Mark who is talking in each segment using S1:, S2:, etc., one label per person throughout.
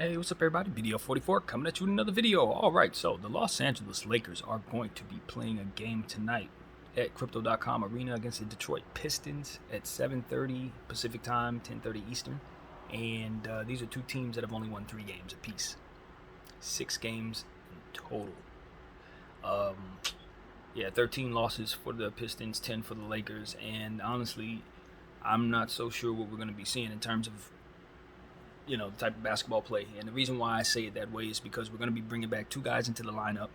S1: Hey, what's up, everybody? Video 44 coming at you with another video. All right, so the Los Angeles Lakers are going to be playing a game tonight at Crypto.com Arena against the Detroit Pistons at 7:30 Pacific Time, 10:30 Eastern. And these are two teams that have only won 3 games apiece. 6 games in total. Um, yeah, 13 losses for the Pistons, 10 for the Lakers. And honestly, I'm not so sure what we're going to be seeing in terms of the type of basketball play. And the reason why I say it that way is because we're going to be bringing back 2 guys into the lineup,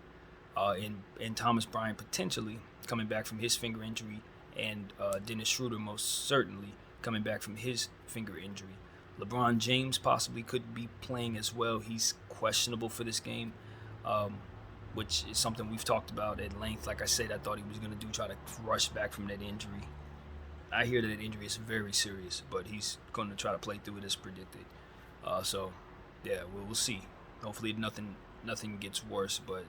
S1: and Thomas Bryant potentially coming back from his finger injury, and Dennis Schroeder most certainly coming back from his finger injury. LeBron James possibly could be playing as well. He's questionable for this game, which is something we've talked about at length. Like I said, I thought he was going to try to rush back from that injury. I hear that injury is very serious, but he's going to try to play through it as predicted. So, yeah, we'll see. Hopefully nothing gets worse. But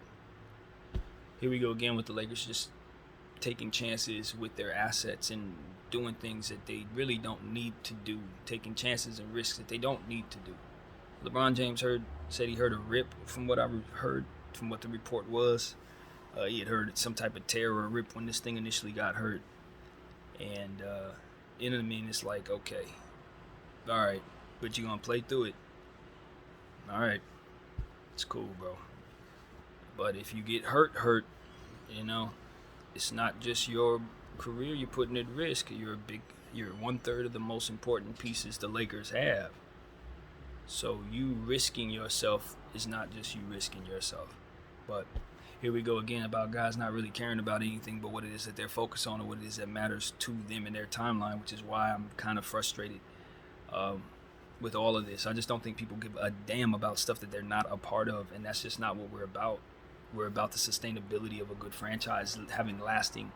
S1: here we go again with the Lakers just taking chances with their assets and doing things that they really don't need to do, taking chances and risks that they don't need to do. LeBron James said he heard a rip from what I heard, from what the report was. He had heard some type of tear or a rip when this thing initially got hurt. And, you know what I mean? It's like, okay, all right, but you're going to play through it. All right, it's cool, bro. But if you get hurt, it's not just your career you're putting at risk. You're 1/3 of the most important pieces the Lakers have. So you risking yourself is not just you risking yourself. But here we go again about guys not really caring about anything but what it is that they're focused on or what it is that matters to them in their timeline, which is why I'm kind of frustrated with all of this. I just don't think people give a damn about stuff that they're not a part of, and that's just not what we're about. We're about the sustainability of a good franchise, having lasting,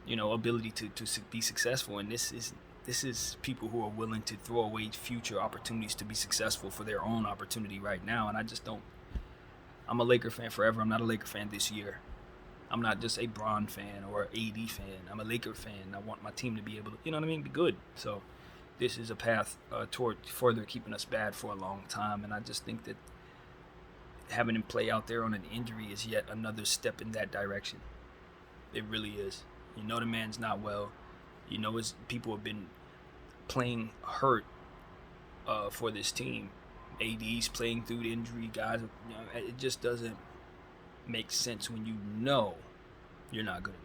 S1: ability to be successful. And this is people who are willing to throw away future opportunities to be successful for their own opportunity right now. And I just don't. I'm a Laker fan forever. I'm not a Laker fan this year. I'm not just a Bron fan or AD fan. I'm a Laker fan. I want my team to be able to, be good. So this is a path toward further keeping us bad for a long time. And I just think that having him play out there on an injury is yet another step in that direction. It really is. The man's not well. His people have been playing hurt for this team. AD's playing through the injury, guys. It just doesn't make sense when you're not good enough.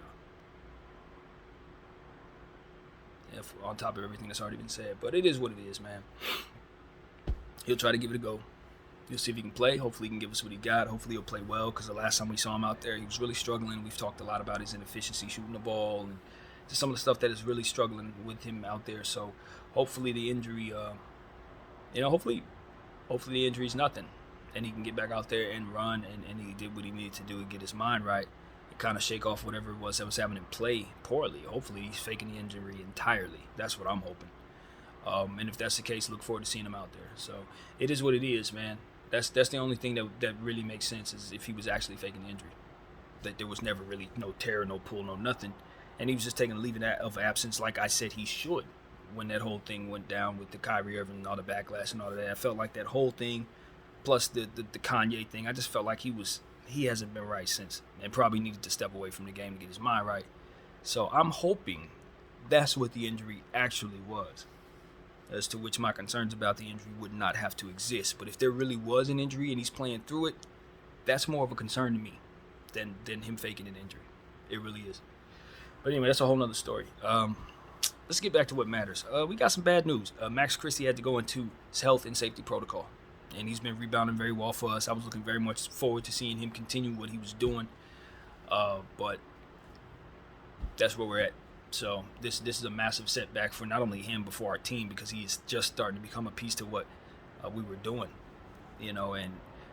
S1: On top of everything that's already been said. But it is what it is, man. He'll try to give it a go. He'll see if he can play. Hopefully he can give us what he got. Hopefully he'll play well, because the last time we saw him out there, he was really struggling. We've talked a lot about his inefficiency shooting the ball and just some of the stuff that is really struggling with him out there. So hopefully the injury, hopefully the injury is nothing, and he can get back out there and run, and he did what he needed to do and get his mind right and kind of shake off whatever it was that was having him play poorly. Hopefully he's faking the injury entirely. That's what I'm hoping. And if that's the case, look forward to seeing him out there. So it is what it is, man. That's the only thing that really makes sense, is if he was actually faking the injury. That there was never really no tear, no pull, no nothing. And he was just taking a leave of absence like I said he should when that whole thing went down with the Kyrie Irving and all the backlash and all of that. I felt like that whole thing, plus the Kanye thing, I just felt like he hasn't been right since, and probably needed to step away from the game to get his mind right. So I'm hoping that's what the injury actually was, as to which my concerns about the injury would not have to exist. But if there really was an injury and he's playing through it, that's more of a concern to me than him faking an injury. It really is. But anyway, that's a whole nother story. Let's get back to what matters. We got some bad news. Max Christie had to go into his health and safety protocol, and he's been rebounding very well for us. I was looking very much forward to seeing him continue what he was doing, but that's where we're at. So this is a massive setback for not only him but for our team, because he is just starting to become a piece to what we were doing, and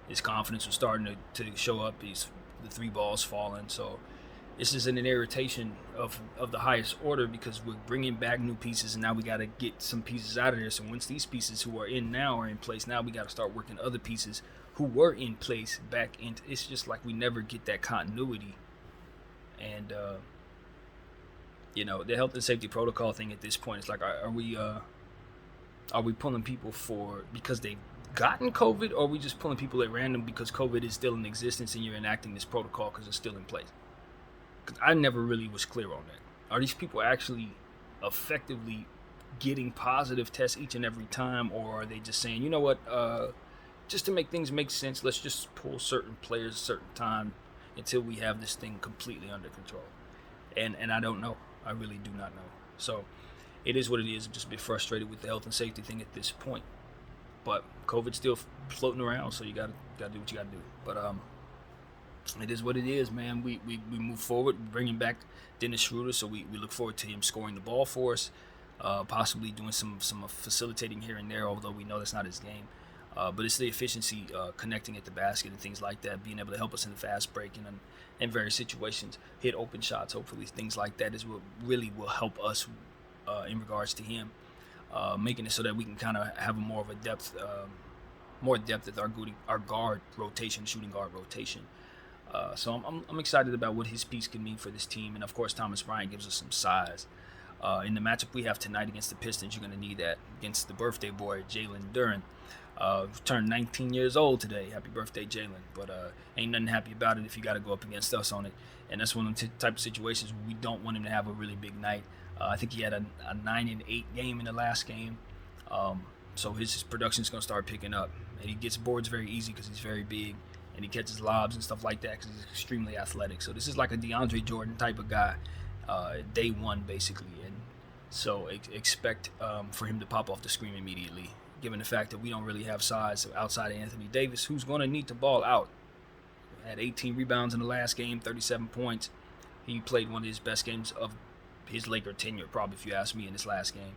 S1: his confidence was starting to show up. The 3 balls falling, so this is an irritation of the highest order, because we're bringing back new pieces, and now we got to get some pieces out of there. So once these pieces who are in now are in place, now we got to start working other pieces who were in place back into. It's just like we never get that continuity. And the health and safety protocol thing at this point, it's like, are we pulling people because they gotten COVID, or are we just pulling people at random because COVID is still in existence and you're enacting this protocol because it's still in place? Because I never really was clear on that. Are these people actually effectively getting positive tests each and every time, or are they just saying, you know what, just to make things make sense, let's just pull certain players a certain time until we have this thing completely under control? And I don't know. I really do not know. So it is what it is. I'm just a bit frustrated with the health and safety thing at this point. But COVID's still floating around, so you gotta do what you gotta do. But it is what it is, man. We move forward, bringing back Dennis Schroeder, so we look forward to him scoring the ball for us, possibly doing some facilitating here and there, although we know that's not his game. But it's the efficiency, connecting at the basket and things like that, being able to help us in the fast break and in various situations, hit open shots, hopefully things like that is what really will help us in regards to him, making it so that we can kind of have more of a depth, more depth with our guard rotation, shooting guard rotation. So I'm excited about what his piece can mean for this team, and of course Thomas Bryant gives us some size. In the matchup we have tonight against the Pistons, you're going to need that against the birthday boy Jalen Duren. Turned 19 years old today. Happy birthday, Jalen. But ain't nothing happy about it if you got to go up against us on it. And that's one of the type of situations we don't want him to have a really big night. I think he had a 9-8 game in the last game. So his production is going to start picking up. And he gets boards very easy because he's very big. And he catches lobs and stuff like that because he's extremely athletic. So this is like a DeAndre Jordan type of guy, day one basically. And so expect for him to pop off the screen immediately, given the fact that we don't really have size outside of Anthony Davis, who's going to need to ball out. Had 18 rebounds in the last game, 37 points. He played one of his best games of his Laker tenure, probably, if you ask me, in this last game.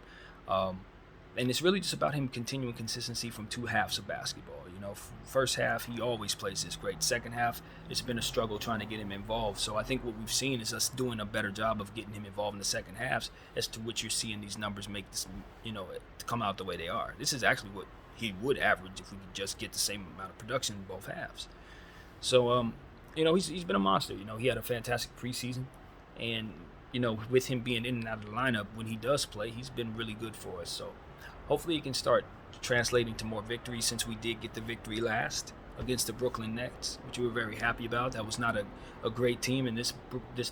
S1: And it's really just about him continuing consistency from two halves of basketball. You know, first half, he always plays this great. Second half, it's been a struggle trying to get him involved. So I think what we've seen is us doing a better job of getting him involved in the second halves, as to which you're seeing these numbers make this, come out the way they are. This is actually what he would average if we could just get the same amount of production in both halves. So, he's been a monster. He had a fantastic preseason, and with him being in and out of the lineup when he does play, he's been really good for us. So hopefully he can start translating to more victories, since we did get the victory last against the Brooklyn Nets, which we were very happy about. That was not a great team, and this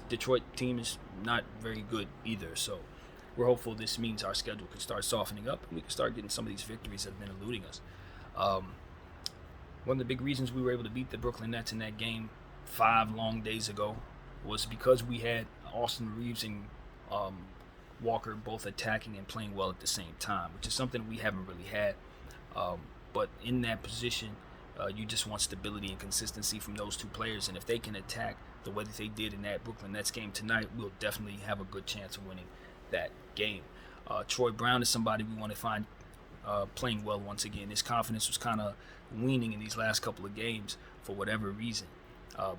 S1: Detroit team is not very good either. So we're hopeful this means our schedule can start softening up and we can start getting some of these victories that have been eluding us. One of the big reasons we were able to beat the Brooklyn Nets in that game 5 long days ago was because we had Austin Reeves and Walker both attacking and playing well at the same time, which is something we haven't really had. But in that position, you just want stability and consistency from those two players, and if they can attack the way that they did in that Brooklyn Nets game tonight, we'll definitely have a good chance of winning that game. Troy Brown is somebody we want to find playing well once again. His confidence was kind of weaning in these last couple of games for whatever reason.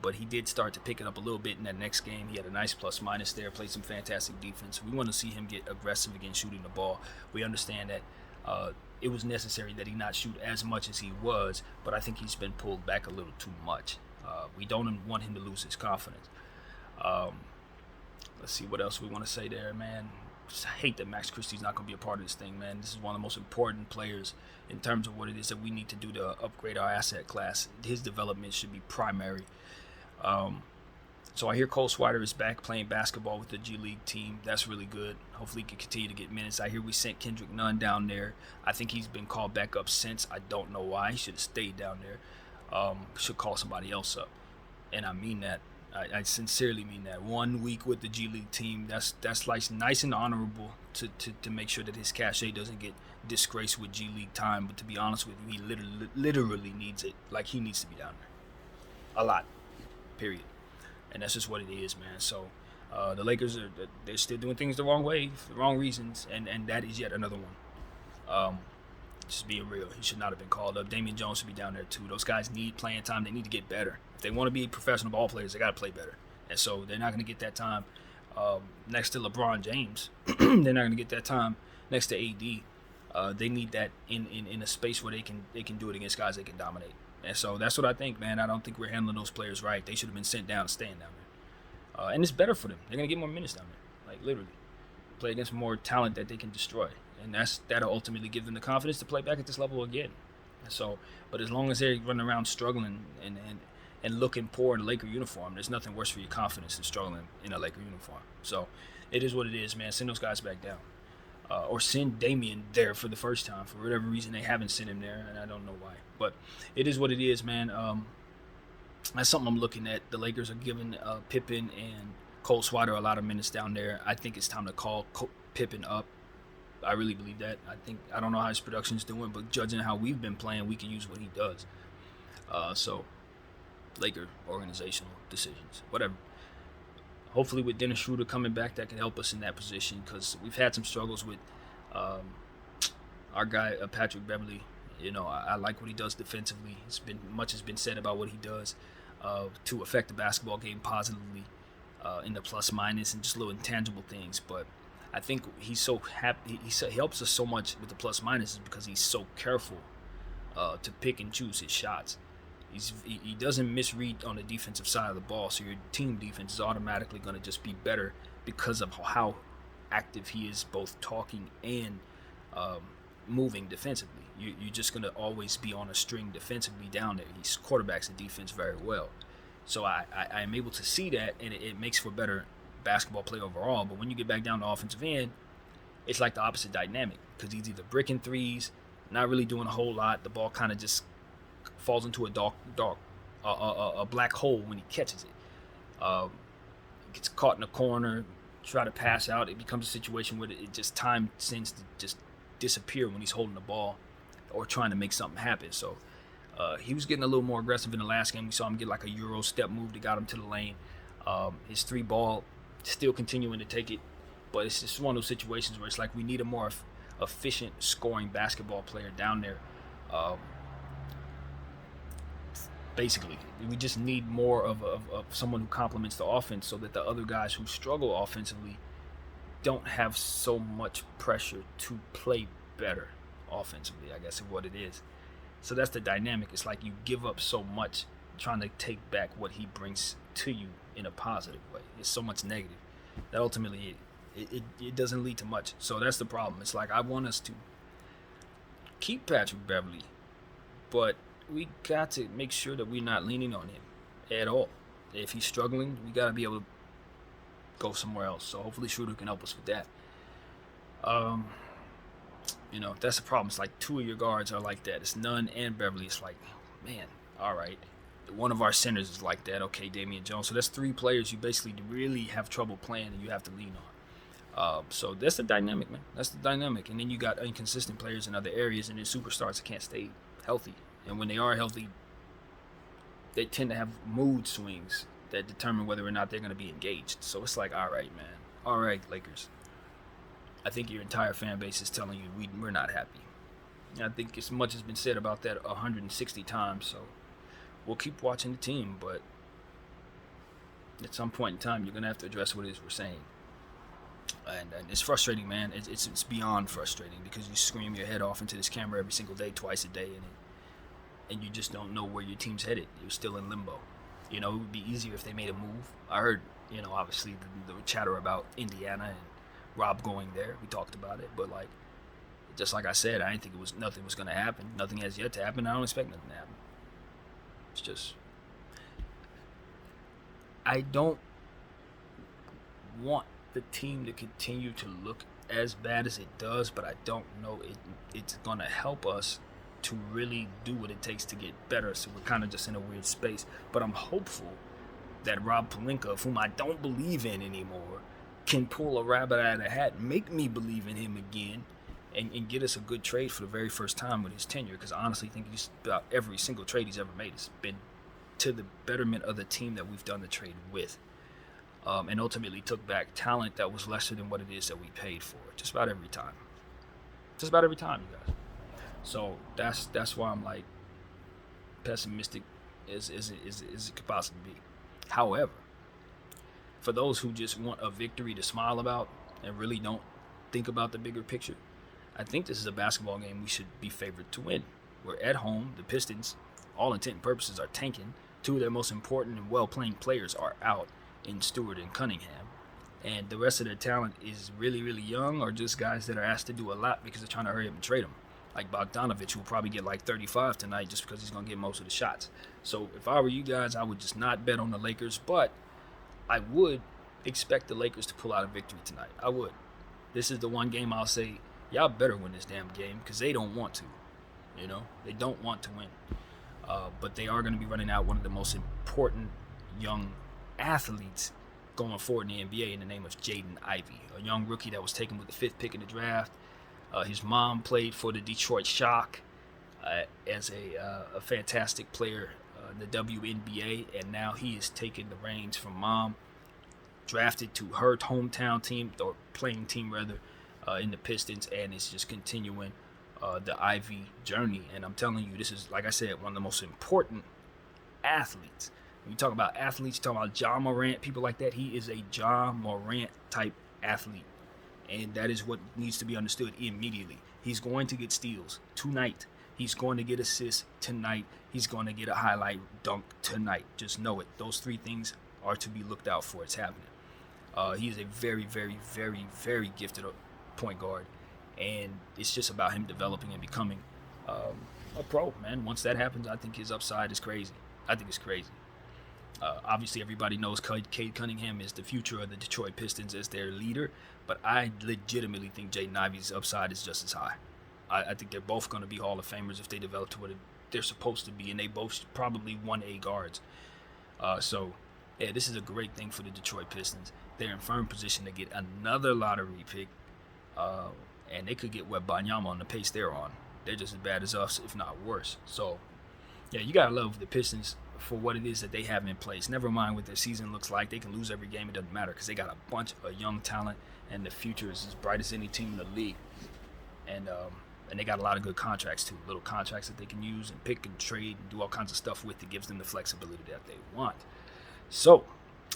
S1: But he did start to pick it up a little bit in that next game. He had a nice plus-minus there, played some fantastic defense. We want to see him get aggressive again shooting the ball. We understand that it was necessary that he not shoot as much as he was, but I think he's been pulled back a little too much. We don't want him to lose his confidence. Let's see what else we want to say there, man. Just hate that Max Christie's not going to be a part of this thing, man. This is one of the most important players in terms of what it is that we need to do to upgrade our asset class. His development should be primary. So I hear Cole Swider is back playing basketball with the G League team. That's really good. Hopefully he can continue to get minutes. I hear we sent Kendrick Nunn down there. I think he's been called back up since. I don't know why. He should have stayed down there. Should call somebody else up. And I mean that. I sincerely mean that. 1 week with the G League team, that's like nice and honorable to make sure that his cachet doesn't get disgraced with G League time. But to be honest with you, he literally needs it. Like, he needs to be down there. A lot. Period. And that's just what it is, man. So the Lakers they're still doing things the wrong way for the wrong reasons, and that is yet another one. Just being real, he should not have been called up. Damian Jones should be down there too. Those guys need playing time. They need to get better. If they want to be professional ball players, they got to play better. And so they're not going to get that time next to LeBron James. They're not going to get that time next to AD. They need that in a space where they can do it against guys they can dominate. And so that's what I think, man. I don't think we're handling those players right. They should have been sent down and staying down there. And it's better for them. They're going to get more minutes down there. Like, literally. Play against more talent that they can destroy. And that'll ultimately give them the confidence to play back at this level again. So, but as long as they're running around struggling and looking poor in a Laker uniform, there's nothing worse for your confidence than struggling in a Laker uniform. So, it is what it is, man. Send those guys back down. Or send Damian there for the first time. For whatever reason, they haven't sent him there, and I don't know why. But it is what it is, man. That's something I'm looking at. The Lakers are giving Pippen and Cole Swider a lot of minutes down there. I think it's time to call Pippen up. I really believe that. I don't know how his production's doing, but judging how we've been playing, we can use what he does. So, Laker organizational decisions, whatever. Hopefully, with Dennis Schroeder coming back, that can help us in that position because we've had some struggles with our guy Patrick Beverley. I like what he does defensively. Much has been said about what he does to affect the basketball game positively in the plus minus and just little intangible things. But I think he's so happy. He helps us so much with the plus minuses because he's so careful to pick and choose his shots. He doesn't misread on the defensive side of the ball, so your team defense is automatically going to just be better because of how active he is, both talking and moving defensively. You're just going to always be on a string defensively down there. He quarterbacks the defense very well. So I am able to see that, and it makes for better basketball play overall. But when you get back down to the offensive end, it's like the opposite dynamic because he's either bricking threes, not really doing a whole lot. The ball kind of just falls into a black hole when he catches it. Gets caught in a corner, try to pass out. It becomes a situation where it just time seems to just disappear when he's holding the ball or trying to make something happen. So he was getting a little more aggressive in the last game. We saw him get like a Euro step move that got him to the lane. His three ball still continuing to take it, but it's just one of those situations where it's like we need a more efficient scoring basketball player down there. Basically, we just need more of someone who complements the offense so that the other guys who struggle offensively don't have so much pressure to play better offensively, I guess is what it is. So that's the dynamic. It's like you give up so much trying to take back what he brings to you in a positive way. It's so much negative that ultimately it doesn't lead to much. So that's the problem. It's like I want us to keep Patrick Beverley, but we got to make sure that we're not leaning on him at all. If he's struggling, we got to be able to go somewhere else. So hopefully Schroeder can help us with that. That's the problem. It's like two of your guards are like that. It's Nunn and Beverley. It's like, man, all right. One of our centers is like that. Okay, Damian Jones. So that's three players you basically really have trouble playing and you have to lean on. So that's the dynamic, man. That's the dynamic. And then you got inconsistent players in other areas and then superstars that can't stay healthy. And when they are healthy, they tend to have mood swings that determine whether or not they're going to be engaged. So it's like, all right, man. All right, Lakers. I think your entire fan base is telling you we're not happy. And I think as much has been said about that 160 times. So we'll keep watching the team, but at some point in time, you're going to have to address what it is we're saying. And it's frustrating, man. It's beyond frustrating because you scream your head off into this camera every single day, twice a day, and you just don't know where your team's headed. You're still in limbo. It would be easier if they made a move. I heard, obviously the chatter about Indiana and Rob going there. We talked about it, but just like I said, I didn't think nothing was going to happen. Nothing has yet to happen. I don't expect nothing to happen. It's just, I don't want the team to continue to look as bad as it does, but I don't know it's going to help us to really do what it takes to get better. So we're kind of just in a weird space. But I'm hopeful that Rob Pelinka, of whom I don't believe in anymore, can pull a rabbit out of the hat, make me believe in him again, and get us a good trade for the very first time with his tenure. Because I honestly think about every single trade he's ever made has been to the betterment of the team that we've done the trade with. And ultimately took back talent that was lesser than what it is that we paid for. Just about every time. Just about every time, you guys. So that's why I'm like pessimistic as it could possibly be. However, for those who just want a victory to smile about and really don't think about the bigger picture, I think this is a basketball game we should be favored to win. We're at home. The Pistons, all intent and purposes, are tanking. Two of their most important and well-playing players are out in Stewart and Cunningham. And the rest of their talent is really, really young or just guys that are asked to do a lot because they're trying to hurry up and trade them. Like Bogdanovich will probably get like 35 tonight just because he's going to get most of the shots. So if I were you guys, I would just not bet on the Lakers, but I would expect the Lakers to pull out a victory tonight. I would. This is the one game I'll say, y'all better win this damn game because they don't want to. They don't want to win. But they are going to be running out one of the most important young athletes going forward in the NBA in the name of Jaden Ivey, a young rookie that was taken with the 5th pick in the draft. His mom played for the Detroit Shock as a fantastic player in the WNBA, and now he is taking the reins from mom, drafted to her hometown team, or playing team rather, in the Pistons, and is just continuing the Ivy journey. And I'm telling you, this is, like I said, one of the most important athletes. When you talk about athletes, you talk about John Morant, people like that. He is a John Morant type athlete. And that is what needs to be understood immediately. He's going to get steals tonight. He's going to get assists tonight. He's going to get a highlight dunk tonight. Just know it. Those 3 things are to be looked out for. It's happening. He is a very, very, very, very gifted point guard. And it's just about him developing and becoming a pro, man. Once that happens, I think his upside is crazy. I think it's crazy. Obviously, everybody knows Cade Cunningham is the future of the Detroit Pistons as their leader, but I legitimately think Jaden Ivey's upside is just as high. I think they're both going to be Hall of Famers if they develop to what they're supposed to be, and they both probably 1A guards. So, this is a great thing for the Detroit Pistons. They're in firm position to get another lottery pick, and they could get Wembanyama on the pace they're on. They're just as bad as us, if not worse. So, you got to love the Pistons for what it is that they have in place. Never mind what their season looks like. They can lose every game. It doesn't matter because they got a bunch of young talent, and the future is as bright as any team in the league. And they got a lot of good contracts, too. Little contracts that they can use and pick and trade and do all kinds of stuff with that gives them the flexibility that they want. So,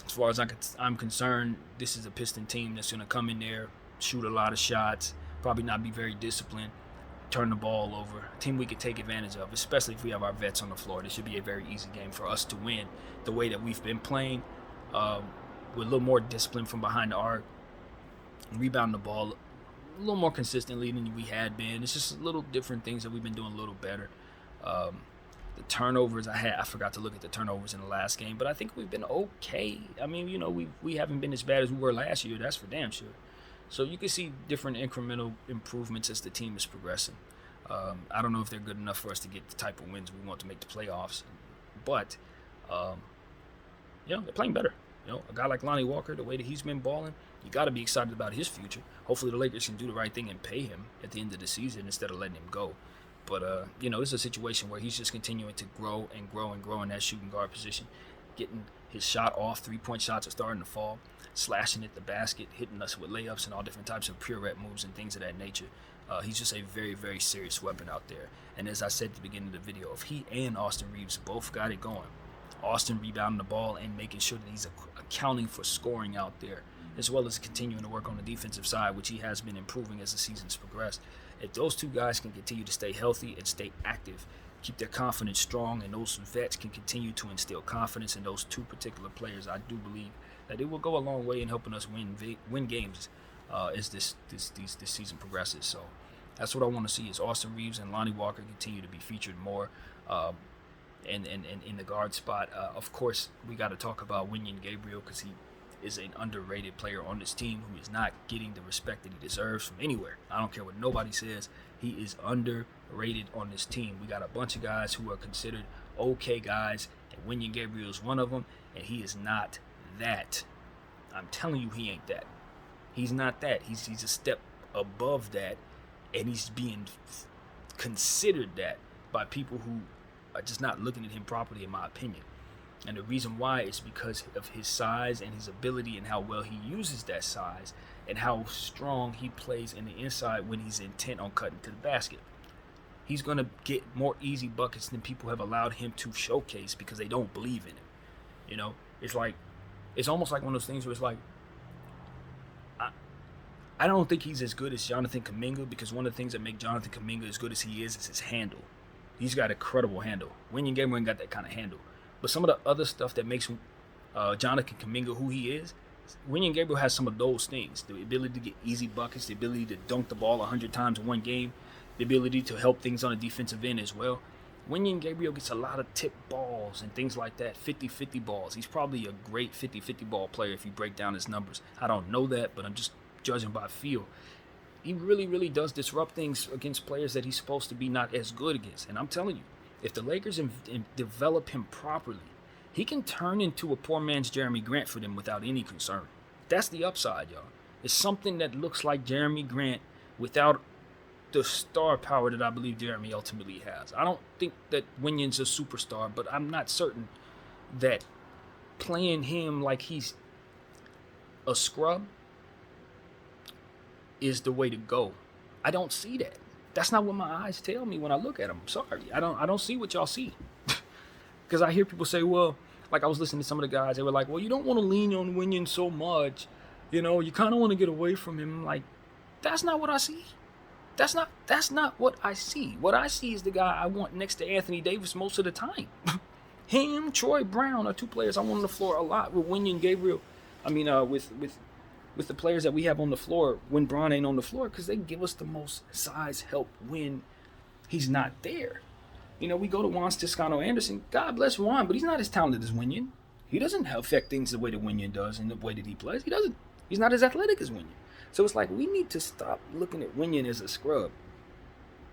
S1: as far as I'm concerned, this is a Piston team that's going to come in there, shoot a lot of shots, probably not be very disciplined, turn the ball over. A team we could take advantage of, especially if we have our vets on the floor. This should be a very easy game for us to win the way that we've been playing, with a little more discipline from behind the arc, rebounding the ball a little more consistently than we had been. It's just little different things that we've been doing a little better. The turnovers, I forgot to look at the turnovers in the last game, but I think we've been okay. I mean, we haven't been as bad as we were last year. That's for damn sure. So you can see different incremental improvements as the team is progressing. I don't know if they're good enough for us to get the type of wins we want to make the playoffs, but they're playing better. A guy like Lonnie Walker, the way that he's been balling, you got to be excited about his future. Hopefully the Lakers can do the right thing and pay him at the end of the season instead of letting him go. But, this is a situation where he's just continuing to grow and grow and grow in that shooting guard position, getting his shot off. 3-point shots are starting to fall, slashing at the basket, hitting us with layups and all different types of pirouette moves and things of that nature. He's just a very, very serious weapon out there. And as I said at the beginning of the video, if he and Austin Reeves both got it going, Austin rebounding the ball and making sure that he's accounting for scoring out there, as well as continuing to work on the defensive side, which he has been improving as the season's progressed. If those two guys can continue to stay healthy and stay active, keep their confidence strong, and those vets can continue to instill confidence in those two particular players, I do believe that it will go a long way in helping us win games as this season progresses. So that's what I want to see is Austin Reeves and Lonnie Walker continue to be featured more in the guard spot. Of course, we got to talk about Wenyen Gabriel because he is an underrated player on this team who is not getting the respect that he deserves from anywhere. I don't care what nobody says. He is underrated on this team. We got a bunch of guys who are considered okay guys, and Wenyen Gabriel is one of them, and he is not that. I'm telling you, he ain't that. He's not that. He's a step above that, and he's being considered that by people who are just not looking at him properly, in my opinion. And the reason why is because of his size and his ability and how well he uses that size and how strong he plays in the inside when he's intent on cutting to the basket. He's going to get more easy buckets than people have allowed him to showcase because they don't believe in him. It's almost like one of those things where it's like, I don't think he's as good as Jonathan Kuminga because one of the things that make Jonathan Kuminga as good as he is his handle. He's got a credible handle. Wenyen Gabriel ain't got that kind of handle. But some of the other stuff that makes Jonathan Kuminga who he is, Wenyen Gabriel has some of those things. The ability to get easy buckets, the ability to dunk the ball 100 times in one game. the ability to help things on the defensive end as well. Wenyen Gabriel gets a lot of tip balls and things like that, 50-50 balls. He's probably a great 50-50 ball player if you break down his numbers. I don't know that, but I'm just judging by feel. He really, really does disrupt things against players that he's supposed to be not as good against. And I'm telling you, if the Lakers develop him properly, he can turn into a poor man's Jeremy Grant for them without any concern. That's the upside, y'all. It's something that looks like Jeremy Grant without the star power that I believe Jeremy ultimately has. I don't think that Wenyen's a superstar, but I'm not certain that playing him like he's a scrub is the way to go. I don't see that. That's not what my eyes tell me when I look at him. I'm sorry. I don't see what y'all see. Because I hear people say, well, like I was listening to some of the guys, they were like, well, you don't want to lean on Wenyen so much. You know, you kind of want to get away from him. Like, that's not what I see. That's not what I see. What I see is the guy I want next to Anthony Davis most of the time. Him, Troy Brown are two players I want on the floor a lot. With Wenyen Gabriel, I mean, with the players that we have on the floor when Bron ain't on the floor, because they give us the most size help when he's not there. You know, we go to Juan Toscano-Anderson. God bless Juan, but he's not as talented as Wenyen. He doesn't affect things the way that Wenyen does and the way that he plays. He doesn't. He's not as athletic as Wenyen. So it's like we need to stop looking at Wenyen as a scrub,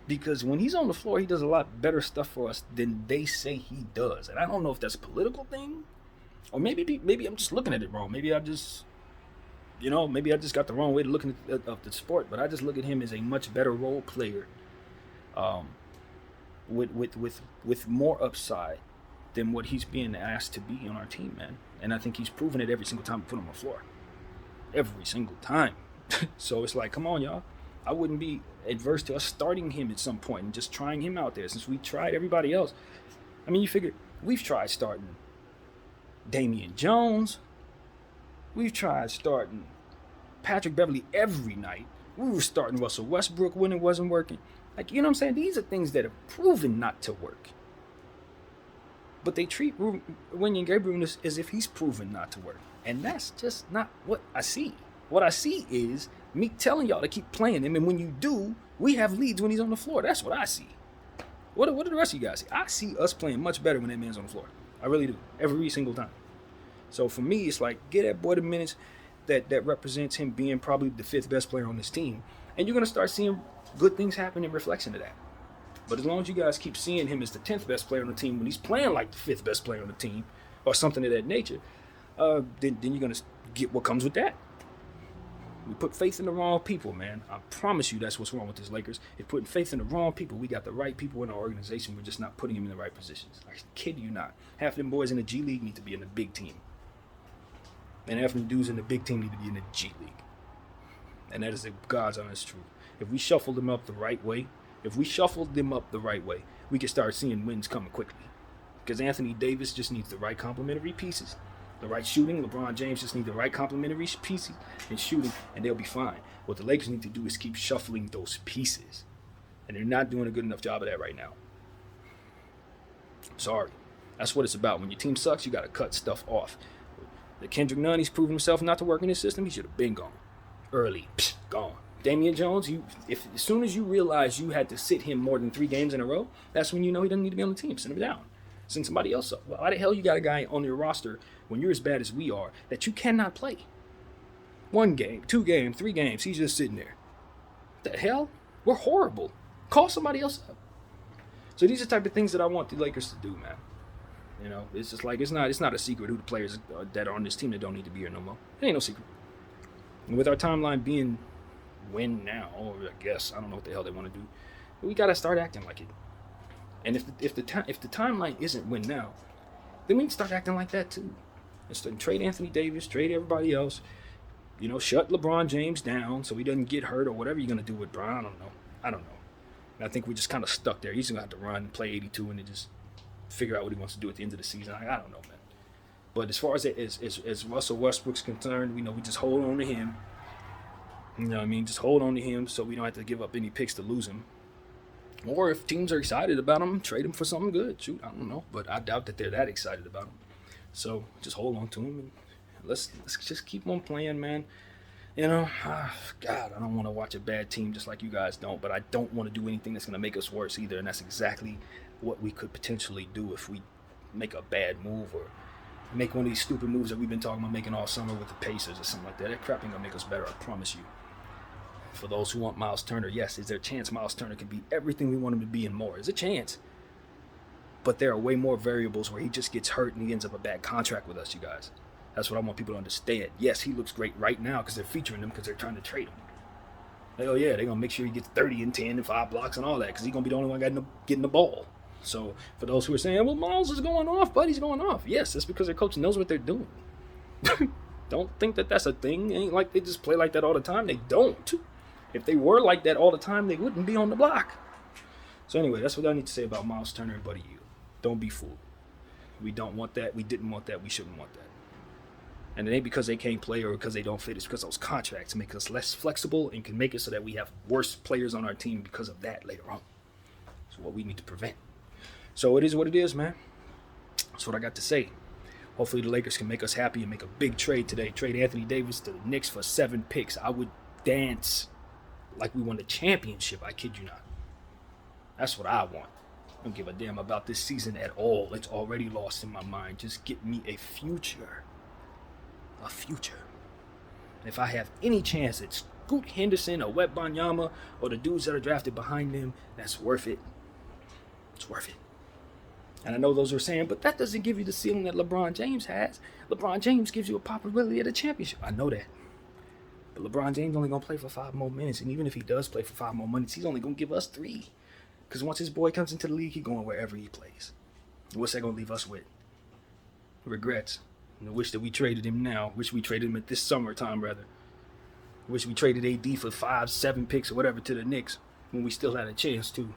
S1: because when he's on the floor, he does a lot better stuff for us than they say he does. And I don't know if that's a political thing, or maybe I'm just looking at it wrong. Maybe I just got the wrong way to look at the sport. But I just look at him as a much better role player, with more upside than what he's being asked to be on our team, man. And I think he's proven it every single time we put him on the floor. Every single time. So it's like, come on, y'all. I wouldn't be adverse to us starting him at some point and just trying him out there, since we tried everybody else. I mean, you figure we've tried starting Damian Jones. We've tried starting Patrick Beverly every night. We were starting Russell Westbrook when it wasn't working. Like, you know what I'm saying? These are things that have proven not to work. But they treat Wenyen Gabriel as if he's proven not to work. And that's just not what I see. What I see is me telling y'all to keep playing him, and when you do, we have leads when he's on the floor. That's what I see. What do the rest of you guys see? I see us playing much better when that man's on the floor. I really do. Every single time. So for me, it's like, get that boy the minutes that represents him being probably the fifth best player on this team. And you're going to start seeing good things happen in reflection of that. But as long as you guys keep seeing him as the 10th best player on the team when he's playing like the fifth best player on the team, or something of that nature, then you're going to get what comes with that. We put faith in the wrong people, man. I promise you that's what's wrong with this Lakers. If putting faith in the wrong people, we got the right people in our organization. We're just not putting them in the right positions. I kid you not. Half them boys in the G League need to be in the big team. And half them dudes in the big team need to be in the G League. And that is the God's honest truth. If we shuffle them up the right way, we can start seeing wins coming quickly. Because Anthony Davis just needs the right complementary pieces. The right shooting. LeBron James just needs the right complementary pieces and shooting, and they'll be fine. What the Lakers need to do is keep shuffling those pieces. And they're not doing a good enough job of that right now. Sorry. That's what it's about. When your team sucks, you got to cut stuff off. The Kendrick Nunn, he's proven himself not to work in his system. He should have been gone. Early. Gone. Damian Jones, as soon as you realize you had to sit him more than 3 games in a row, that's when you know he doesn't need to be on the team. Send him down. Send somebody else up. Why the hell you got a guy on your roster when you're as bad as we are that you cannot play? 1 game, 2 games, 3 games, he's just sitting there. What the hell? We're horrible. Call somebody else up. So these are the type of things that I want the Lakers to do, man. You know, it's just like, it's not a secret who the players that are on this team that don't need to be here no more. It ain't no secret. And with our timeline being win now, or I guess, I don't know what the hell they want to do, but we got to start acting like it. And if the timeline isn't win now, then we can start acting like that too. And trade Anthony Davis, trade everybody else. You know, shut LeBron James down so he doesn't get hurt or whatever you're going to do with Bron. I don't know. And I think we're just kind of stuck there. He's going to have to run, play 82, and then just figure out what he wants to do at the end of the season. I don't know, man. But as far as Russell Westbrook's concerned, we just hold on to him. You know what I mean? Just hold on to him so we don't have to give up any picks to lose him. Or if teams are excited about him, trade him for something good. Shoot, I don't know. But I doubt that they're that excited about him. So just hold on to him and let's just keep on playing, man. You know, God, I don't want to watch a bad team just like you guys don't, but I don't want to do anything that's going to make us worse either. And that's exactly what we could potentially do if we make a bad move or make one of these stupid moves that we've been talking about making all summer with the Pacers or something like that. That crap ain't going to make us better, I promise you. For those who want Miles Turner, yes, is there a chance Miles Turner can be everything we want him to be and more? There's a chance. But there are way more variables where he just gets hurt and he ends up a bad contract with us, you guys. That's what I want people to understand. Yes, he looks great right now because they're featuring him because they're trying to trade him. Hell yeah, they're going to make sure he gets 30 and 10 and 5 blocks and all that because he's going to be the only one getting the ball. So for those who are saying, well, Miles is going off, Buddy's going off. Yes, that's because their coach knows what they're doing. Don't think that that's a thing. It ain't like they just play like that all the time. They don't. If they were like that all the time, they wouldn't be on the block. So anyway, that's what I need to say about Miles Turner and Buddy Hield. Don't be fooled. We don't want that. We didn't want that. We shouldn't want that. And it ain't because they can't play or because they don't fit. It's because those contracts make us less flexible and can make it so that we have worse players on our team because of that later on. That's what we need to prevent. So it is what it is, man. That's what I got to say. Hopefully the Lakers can make us happy and make a big trade today. Trade Anthony Davis to the Knicks for 7 picks. I would dance like we won the championship. I kid you not. That's what I want. I don't give a damn about this season at all. It's already lost in my mind. Just get me a future. A future. If I have any chance at Scoot Henderson or Wet Banyama or the dudes that are drafted behind them, that's worth it. It's worth it. And I know those are saying, but that doesn't give you the ceiling that LeBron James has. LeBron James gives you a possibility at a championship. I know that. But LeBron James only going to play for 5 more minutes. And even if he does play for 5 more minutes, he's only going to give us 3. Because once his boy comes into the league, he's going wherever he plays. And what's that going to leave us with? Regrets. And I wish that we traded him now. Wish we traded him at this summertime, rather. Wish we traded AD for 5, 7 picks or whatever to the Knicks when we still had a chance to.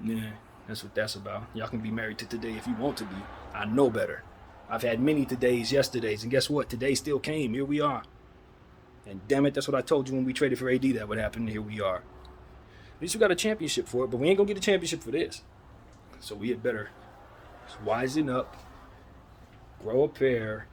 S1: Yeah, that's what that's about. Y'all can be married to today if you want to be. I know better. I've had many todays, yesterdays, and guess what? Today still came. Here we are. And damn it, that's what I told you when we traded for AD that would happen. Here we are. At least we got a championship for it, but we ain't going to get a championship for this. So we had better wisen up, grow a pair,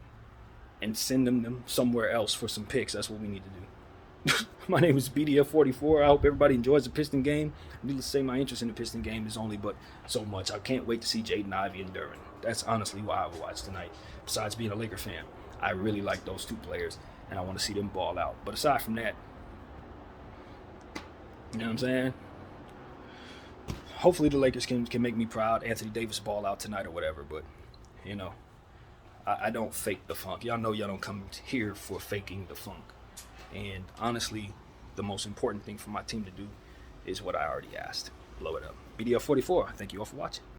S1: and send them somewhere else for some picks. That's what we need to do. My name is BDF44. I hope everybody enjoys the Piston game. Needless to say, my interest in the Piston game is only but so much. I can't wait to see Jaden Ivey and Duran. That's honestly why I will watch tonight. Besides being a Laker fan, I really like those 2 players, and I want to see them ball out. But aside from that, you know what I'm saying? Hopefully the Lakers can make me proud. Anthony Davis ball out tonight or whatever. But, you know, I don't fake the funk. Y'all know y'all don't come here for faking the funk. And honestly, the most important thing for my team to do is what I already asked. Blow it up. BDL44, thank you all for watching.